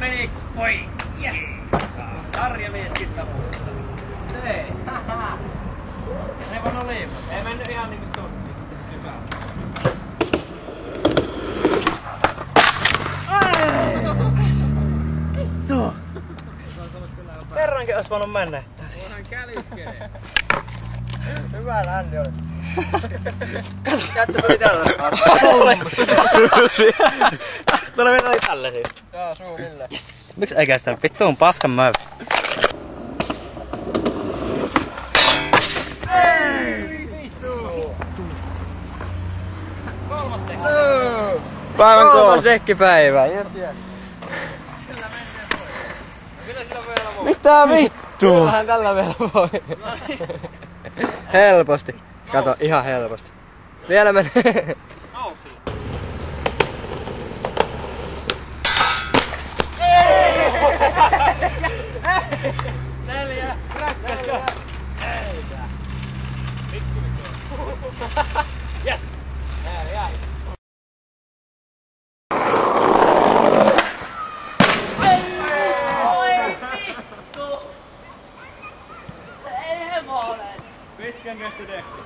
meni pois. Yes! Tarja mieskin taputtaa. Ei. Ei vaan ole liimaa. Ei mennyt ihan niinku sun. Hyvä. Vittu! Kerrankin ois voinut mennä. Onhan käliskelee. Hyvä länni oli. Kättä tuli tällä. Tuli vielä tällä siis. Joo, suunnilleen. Yes! Miks ei kestä? Vittu on paskan möy. Ei! Vittu! Kolmas dekki. Päivän kolmas dekkipäivä. Jep, jep. Kyllä menee pois. Kyllä sillä vielä voi. Mitä vittu? Kyllähän tällä vielä voi. Helposti. Kato, ihan helposti. Vielä menee. Noussilla. Neljä. Räkkäskö? Eikä. Yes. Jäi. Oi vittu! Ei hemonen! Pitkän kesti dekki.